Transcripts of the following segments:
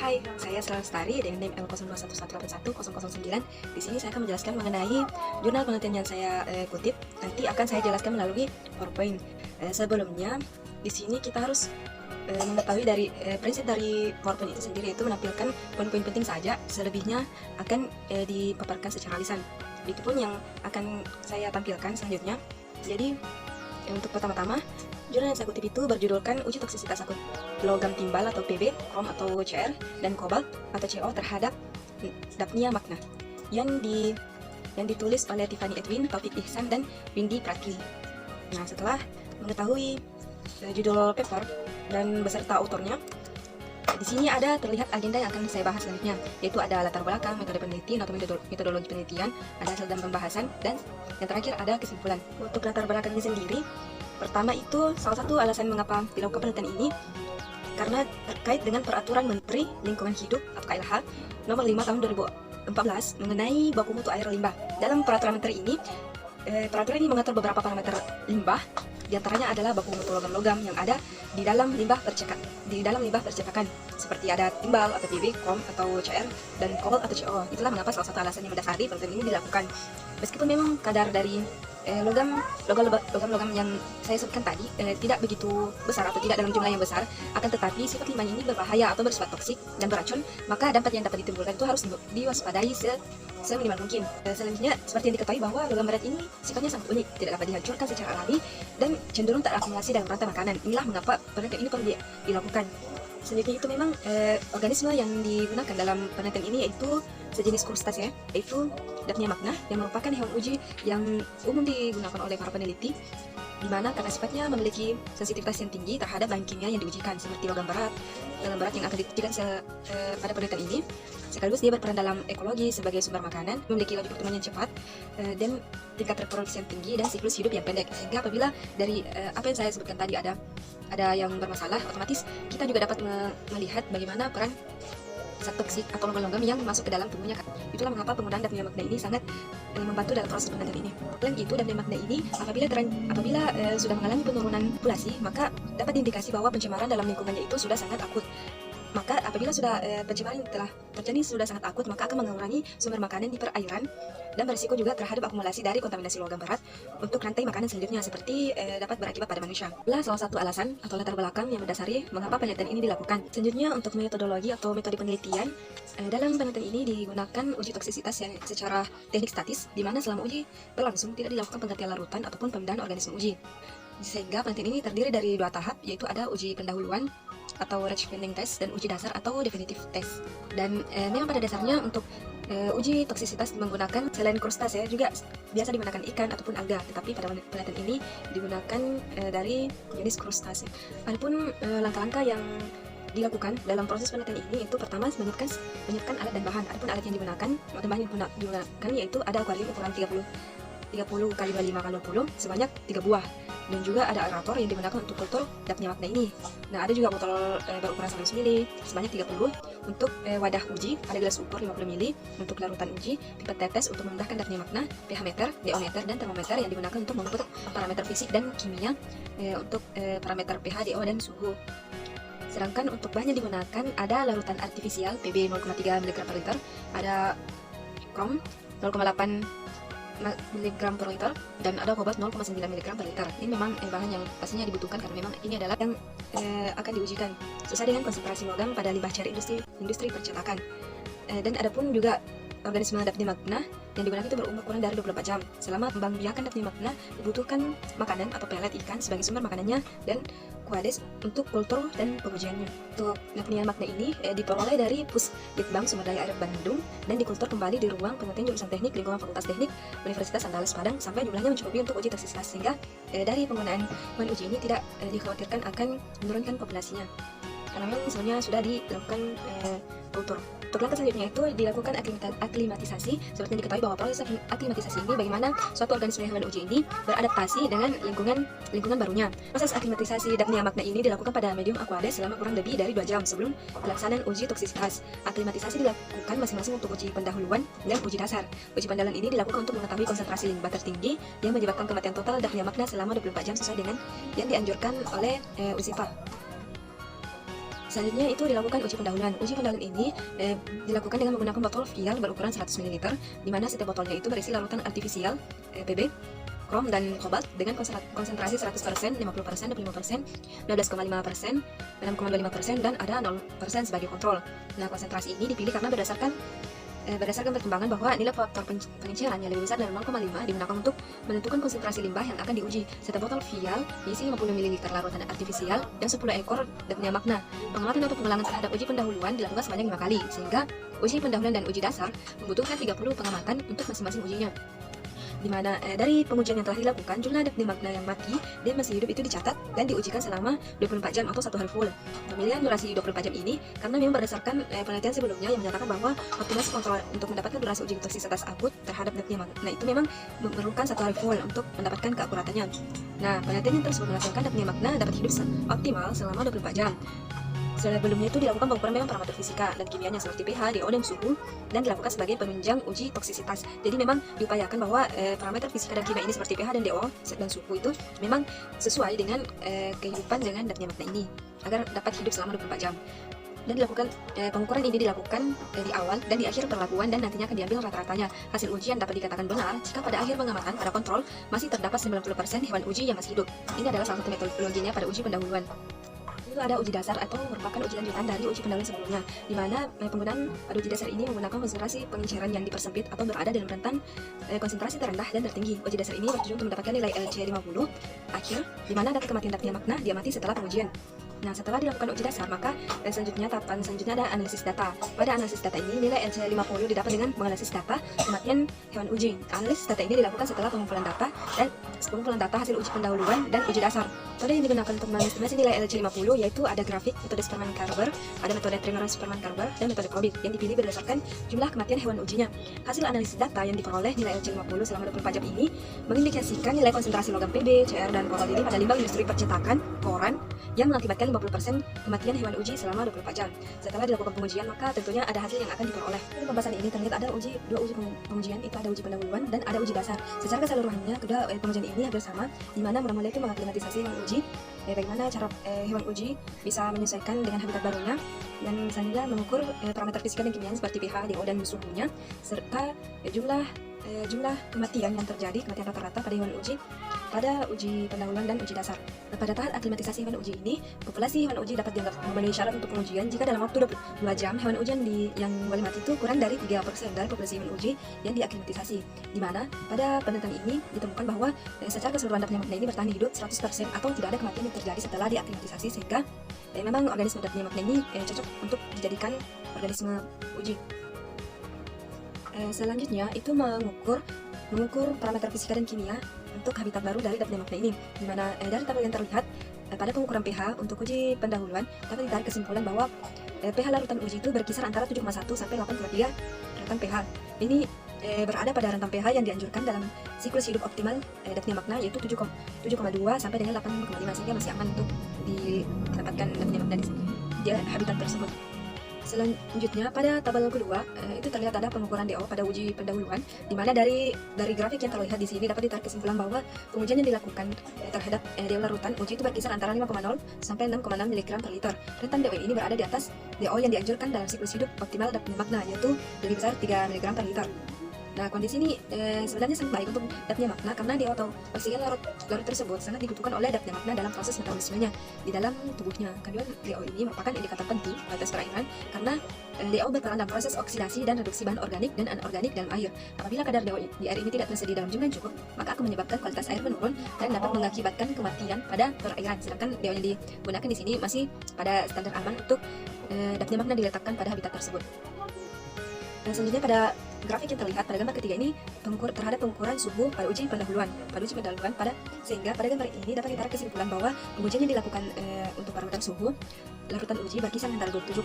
Hai, saya Sela Lestari dengan NIM L0211811009. Di sini saya akan menjelaskan mengenai jurnal penelitian yang saya kutip. Nanti akan saya jelaskan melalui PowerPoint. Sebelumnya, di sini kita harus mengetahui dari prinsip dari PowerPoint itu sendiri, yaitu menampilkan poin-poin penting saja. Selebihnya akan dipaparkan secara lisan. Itu pun yang akan saya tampilkan selanjutnya. Jadi, untuk pertama-tama, jurnal yang saya kutip itu berjudulkan Uji Toksisitas Akut Logam Timbal atau PB, Krom atau Cr, dan Kobalt atau Co terhadap Daphnia magna yang ditulis oleh Tiffany Edwin, Taufik Ihsan, dan Windy Pratli. Nah, setelah mengetahui judul paper dan beserta autornya, di sini ada terlihat agenda yang akan saya bahas selanjutnya, yaitu ada latar belakang, metode penelitian atau metodologi penelitian, ada hasil dan pembahasan, dan yang terakhir ada kesimpulan. Untuk latar belakangnya sendiri, pertama itu salah satu alasan mengapa dilakukan penelitian ini karena terkait dengan Peraturan Menteri Lingkungan Hidup atau KLH Nomor 5 Tahun 2014 mengenai baku mutu air limbah. Dalam peraturan menteri ini, peraturan ini mengatur beberapa parameter limbah. Di antaranya adalah baku mutu logam-logam yang ada di dalam limbah percetakan, seperti ada timbal atau PB, Krom atau Cr, dan Kobalt atau Co. Itulah mengapa salah satu alasan yang mendasari penelitian ini dilakukan. Meskipun memang kadar dari logam yang saya sebutkan tadi tidak begitu besar atau tidak dalam jumlah yang besar, akan tetapi sifat limbah ini berbahaya atau bersifat toksik dan beracun, maka dampak yang dapat ditimbulkan itu harus diwaspadai seminimal mungkin. Selanjutnya, seperti yang diketahui bahwa logam berat ini sifatnya sangat unik, tidak dapat dihancurkan secara alami dan cenderung terakumulasi dalam rantai makanan. Inilah mengapa penelitian ini perlu dilakukan. Selanjutnya itu memang organisme yang digunakan dalam penelitian ini yaitu sejenis krustasea, yaitu Daphnia magna, yang merupakan hewan uji yang umum digunakan oleh para peneliti, di mana karena sifatnya memiliki sensitivitas yang tinggi terhadap bahan kimia yang diujikan, seperti logam berat yang akan diujikan pada penelitian ini. Sekaligus dia berperan dalam ekologi sebagai sumber makanan, memiliki laju pertumbuhan yang cepat, dan tingkat reproduksi yang tinggi, dan siklus hidup yang pendek. Sehingga apabila dari apa yang saya sebutkan tadi ada yang bermasalah, otomatis kita juga dapat melihat bagaimana peran zat toksik atau logam-logam yang masuk ke dalam tubuhnya. Itulah mengapa penggunaan Daphnia magna ini sangat membantu dalam proses penelitian ini. Selain itu, Daphnia magna ini apabila sudah mengalami penurunan populasi, maka dapat diindikasi bahwa pencemaran dalam lingkungannya itu sudah sangat akut. Maka apabila sudah pencemaran telah terjadi sudah sangat akut, maka akan mengurangi sumber makanan di perairan dan berisiko juga terhadap akumulasi dari kontaminasi logam berat untuk rantai makanan selanjutnya, seperti dapat berakibat pada manusia. Itulah salah satu alasan atau latar belakang yang mendasari mengapa penelitian ini dilakukan. Selanjutnya, untuk metodologi atau metode penelitian, dalam penelitian ini digunakan uji toksisitas yang secara teknik statis, di mana selama uji berlangsung tidak dilakukan penggantian larutan ataupun pembedahan organisme uji. Sehingga penelitian ini terdiri dari dua tahap, yaitu ada uji pendahuluan atau range finding test dan uji dasar atau definitive test. Dan memang pada dasarnya untuk uji toksisitas menggunakan selain krustasea juga biasa digunakan ikan ataupun alga, tetapi pada penelitian ini digunakan dari jenis krustasea. Adapun langkah-langkah yang dilakukan dalam proses penelitian ini itu pertama menyiapkan alat dan bahan. Adapun alat yang digunakan yaitu ada akuarium ukuran 30 x 25 x 20 sebanyak 3 buah, dan juga ada aerator yang digunakan untuk kultur Daphnia magna ini. Nah, ada juga botol berukuran 100 ml sebanyak 30, untuk wadah uji ada gelas ukur 50 ml untuk larutan uji, pipet tetes untuk memudahkan Daphnia magna, pH meter, DO meter, dan termometer yang digunakan untuk mengukur parameter fisik dan kimia untuk parameter pH, DO, dan suhu. Sedangkan untuk bahan yang digunakan ada larutan artifisial PB 0,3 mg per liter, ada Krom 0,8 mg per liter, dan ada Kobalt 0,9 mg per liter. Ini memang bahan yang pastinya dibutuhkan karena memang ini adalah yang akan diujikan sesuai dengan konsentrasi logam pada limbah cair industri percetakan. Dan adapun juga organisme Daphnia magna yang digunakan itu berumur kurang dari 24 jam. Selama pembiakan Daphnia magna dibutuhkan makanan atau pelet ikan sebagai sumber makanannya dan kuades untuk kultur dan pengujiannya. Untuk Daphnia magna ini diperoleh dari Puslitbang Sumber Daya Air Bandung dan dikultur kembali di ruang penelitian jurusan teknik lingkungan Fakultas Teknik Universitas Andalas Padang sampai jumlahnya mencukupi untuk uji toksisitas, sehingga dari penggunaan bahan uji ini tidak dikhawatirkan akan menurunkan populasinya karena memang sebenarnya sudah dilakukan kultur. Untuk langkah selanjutnya itu dilakukan aklimatisasi. Seperti yang diketahui bahwa proses aklimatisasi ini bagaimana suatu organisme hewan uji ini beradaptasi dengan lingkungan barunya. Proses aklimatisasi Daphnia magna ini dilakukan pada medium aquades selama kurang lebih dari 2 jam sebelum pelaksanaan uji toksisitas. Aklimatisasi dilakukan masing-masing untuk uji pendahuluan dan uji dasar. Uji pendalan ini dilakukan untuk mengetahui konsentrasi limbah tertinggi yang menyebabkan kematian total Daphnia magna selama 24 jam sesuai dengan yang dianjurkan oleh UNSIPA. Selanjutnya itu dilakukan uji pendahuluan. Uji pendahuluan ini dilakukan dengan menggunakan botol vial berukuran 100 ml, di mana setiap botolnya itu berisi larutan artifisial Pb, krom dan kobalt dengan konsentrasi 100%, 50%, 25%, 12,5%, 6,25% dan ada 0% sebagai kontrol. Nah, konsentrasi ini dipilih karena berdasarkan pertimbangan bahwa nilai faktor pengencerannya lebih besar dari 0,5 digunakan untuk menentukan konsentrasi limbah yang akan diuji. Setiap botol vial diisi 50 ml larutan artifisial dan 10 ekor datnya magna. Pengamatan atau pengulangan terhadap uji pendahuluan dilakukan sebanyak 5 kali, sehingga uji pendahuluan dan uji dasar membutuhkan 30 pengamatan untuk masing-masing ujinya. Di mana dari pengujian yang telah dilakukan, jumlah datnya magna yang mati dan masih hidup itu dicatat dan diujikan selama 24 jam atau 1 hari full. Pemilihan durasi 24 jam ini karena memang berdasarkan penelitian sebelumnya yang menyatakan bahwa optimasi kontrol untuk mendapatkan durasi uji toksisitas akut terhadap datnya magna itu memang memerlukan 1 hari full untuk mendapatkan keakuratannya. Nah, penelitian yang tersebut menghasilkan datnya magna dapat hidup optimal selama 24 jam. Sebelumnya itu dilakukan pengukuran memang parameter fisika dan kimianya seperti pH, DO, dan suhu, dan dilakukan sebagai penunjang uji toksisitas. Jadi memang diupayakan bahwa parameter fisika dan kimia ini seperti pH dan DO dan suhu itu memang sesuai dengan kehidupan dengan datnya magna ini agar dapat hidup selama 24 jam. Dan dilakukan pengukuran ini dilakukan di awal dan di akhir perlakuan dan nantinya akan diambil rata-ratanya. Hasil ujian dapat dikatakan benar jika pada akhir pengamatan pada kontrol masih terdapat 90% hewan uji yang masih hidup. Ini adalah salah satu metodologinya pada uji pendahuluan. Itu ada uji dasar atau merupakan uji lanjutan dari uji pendahuluan sebelumnya, di mana penggunaan pada uji dasar ini menggunakan konsentrasi pengenceran yang dipersempit atau berada dalam rentan konsentrasi terendah dan tertinggi. Uji dasar ini bertujuan untuk mendapatkan nilai LC50 akhir, di mana data kematian datnya magna diamati setelah pengujian. Nah, setelah dilakukan uji dasar, maka tahapan selanjutnya ada analisis data. Pada analisis data ini, nilai LC50 didapat dengan menganalisis data kematian hewan uji. Analisis data ini dilakukan setelah pengumpulan data hasil uji pendahuluan dan uji dasar. Metode yang digunakan untuk mengestimasi nilai LC50 yaitu ada grafik, metode Sperman-Karber, ada metode Tremeran Sperman-Karber, dan metode Probit yang dipilih berdasarkan jumlah kematian hewan ujinya. Hasil analisis data yang diperoleh nilai LC50 selama 24 jam ini mengindikasikan nilai konsentrasi logam Pb, Cr, dan kobalt ini pada limbah industri percetakan koran yang mengakibatkan 50% kematian hewan uji selama 24 jam. Setelah dilakukan pengujian, maka tentunya ada hasil yang akan diperoleh. Dalam pembahasan ini terlihat ada dua uji pengujian, itu ada uji pendahuluan dan ada uji dasar. Secara keseluruhannya, kedua pengujian ini hampir sama, di mana mula-mula itu mengaklimatisasi hewan uji, bagaimana cara hewan uji bisa menyesuaikan dengan habitat barunya, dan selanjutnya mengukur parameter fisika dan kimia seperti pH, DO, dan suhunya, serta jumlah kematian yang terjadi, kematian rata-rata pada hewan uji pada uji pendahuluan dan uji dasar. Pada tahap aklimatisasi hewan uji ini, populasi hewan uji dapat dianggap memenuhi syarat untuk pengujian jika dalam waktu 22 jam hewan ujian yang boleh mati itu kurang dari 3% dari populasi hewan uji yang diaklimatisasi. Di mana pada penelitian ini ditemukan bahwa secara keseluruhan datnya magna ini bertahan hidup 100% atau tidak ada kematian yang terjadi setelah diaklimatisasi, sehingga memang organisme datnya magna ini cocok untuk dijadikan organisme uji. Selanjutnya itu mengukur parameter fisika dan kimia untuk habitat baru dari datnya magna ini, di mana dari tabel yang terlihat pada pengukuran pH untuk uji pendahuluan dapat ditarik kesimpulan bahwa pH larutan uji itu berkisar antara 7,1 sampai 8,3 rentang pH. Ini berada pada rentang pH yang dianjurkan dalam siklus hidup optimal datnya magna, yaitu 7,2 sampai dengan 8,5, sehingga masih aman untuk didapatkan datnya magna di habitat tersebut. Selanjutnya pada tabel kedua itu terlihat ada pengukuran DO pada uji pendahuluan, di mana dari grafik yang terlihat di sini dapat ditarik kesimpulan bahwa pengujian yang dilakukan terhadap DO larutan uji itu berkisar antara 5,0 sampai 6,6 mg per liter. Rentan DO ini berada di atas DO yang dianjurkan dalam siklus hidup optimal datnya magna, yaitu lebih besar 3 mg per liter. Nah, kondisi ini sebenarnya sangat baik untuk datnya magna karena DO atau oksigen larut tersebut sangat dibutuhkan oleh datnya magna dalam proses metabolismenya di dalam tubuhnya. Kedua, DO ini merupakan indikator penting pada perairan karena DO berperan dalam proses oksidasi dan reduksi bahan organik dan anorganik dalam air. Apabila kadar DO di air ini tidak tersedia dalam jumlah yang cukup, maka akan menyebabkan kualitas air menurun dan dapat mengakibatkan kematian pada perairan. Sedangkan DO yang digunakan di sini masih pada standar aman untuk datnya magna diletakkan pada habitat tersebut. Dan selanjutnya pada grafik yang terlihat pada gambar ketiga ini terhadap pengukuran suhu pada uji pendahuluan sehingga pada gambar ini dapat ditarik kesimpulan bahwa pengujian yang dilakukan untuk parameter suhu larutan uji berkisar antara 27,6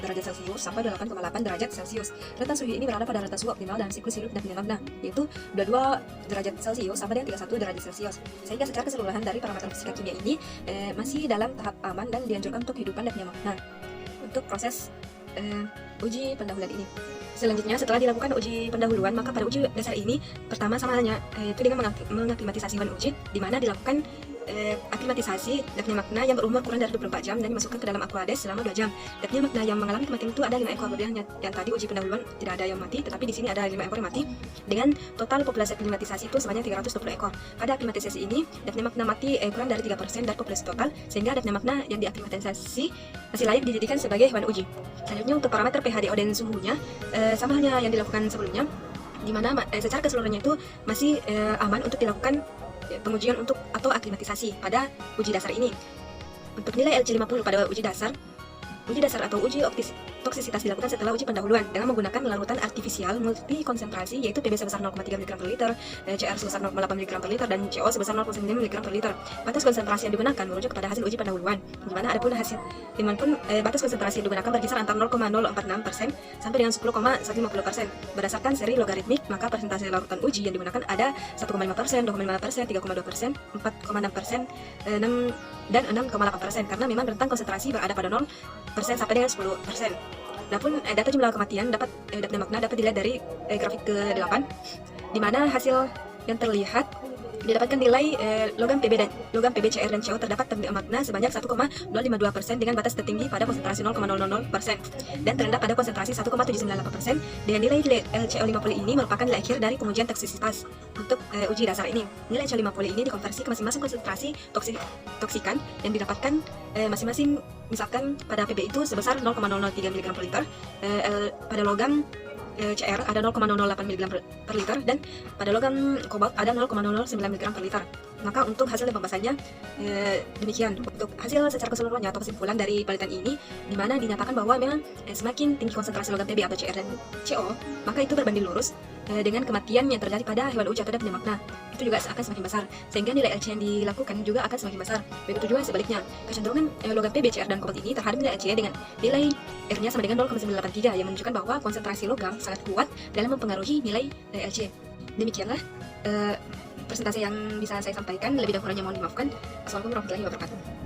derajat Celcius sampai 8,8 derajat Celcius. Rentan suhu ini berada pada rentan suhu optimal dalam siklus hidup datnya magna, yaitu 22 derajat Celcius sampai dengan 31 derajat Celcius. Sehingga secara keseluruhan dari parameter fisika kimia ini masih dalam tahap aman dan dianjurkan untuk kehidupan datnya magna untuk proses uji pendahuluan ini. Selanjutnya, setelah dilakukan uji pendahuluan, maka pada uji dasar ini pertama sama halnya, yaitu dengan mengaklimatisasi hewan uji, di mana dilakukan aklimatisasi dapnya makna yang berumur kurang dari 24 jam dan dimasukkan ke dalam aquades selama 2 jam. Dapnya makna yang mengalami kematian itu ada 5 ekor, berbeda yang tadi uji pendahuluan tidak ada yang mati, tetapi di sini ada 5 ekor yang mati dengan total populasi aklimatisasi itu sebanyak 320 ekor. Pada aklimatisasi ini dapnya makna mati kurang dari 3% dari populasi total, sehingga dapnya makna yang diaklimatisasi masih layak dijadikan sebagai hewan uji. Selanjutnya untuk parameter pH DO dan suhunya sama halnya yang dilakukan sebelumnya, di mana secara keseluruhannya itu masih aman untuk dilakukan pengujian untuk atau aklimatisasi pada uji dasar ini. Untuk nilai LC50 pada uji dasar atau uji toksisitas dilakukan setelah uji pendahuluan dengan menggunakan larutan artifisial multi konsentrasi, yaitu PB sebesar 0,3 mg per liter, CR sebesar 0,8 mg per liter, dan CO sebesar 0,9 mg per liter. Batas konsentrasi yang digunakan merujuk kepada hasil uji pendahuluan, di mana adapun batas konsentrasi yang digunakan berkisar antara 0,046% sampai dengan 10,150%. Berdasarkan seri logaritmik, maka persentase larutan uji yang digunakan ada 1,5%, 2,5%, 3,2%, 4,6%, 6 dan 6,8%, karena memang rentang konsentrasi berada pada 0% sampai dengan 10%. Adapun data jumlah kematian dapatnya makna dapat dilihat dari grafik ke-8, di mana hasil yang terlihat didapatkan nilai logam PB CR dan CO terdapat makna sebanyak 1,052% dengan batas tertinggi pada konsentrasi 0,000% dan terendah pada konsentrasi 1,798%. Dengan nilai LCO50 ini merupakan nilai akhir dari pengujian toksisitas untuk uji dasar ini. Nilai LCO50 ini dikonversi ke masing-masing konsentrasi toksikan yang didapatkan masing-masing, misalkan pada PB itu sebesar 0,003 mg per liter, pada logam CR ada 0,008 mg per liter, dan pada logam kobalt ada 0,009 mg per liter. Maka untuk hasil pembahasannya demikian. Untuk hasil secara keseluruhannya atau kesimpulan dari penelitian ini, di mana dinyatakan bahwa memang semakin tinggi konsentrasi logam PB atau CR dan CO, maka itu berbanding lurus dengan kematian yang terjadi pada hewan uji atau dapnya makna itu juga akan semakin besar, sehingga nilai LC yang dilakukan juga akan semakin besar. Begitu juga sebaliknya, kecenderungan logam PB, CR, dan kobalt ini terhadap nilai LC dengan nilai R-nya sama dengan 0,983 yang menunjukkan bahwa konsentrasi logam sangat kuat dalam mempengaruhi nilai LC. Demikianlah persentase yang bisa saya sampaikan, lebih dan kurangnya mohon dimaafkan. Assalamualaikum warahmatullahi wabarakatuh.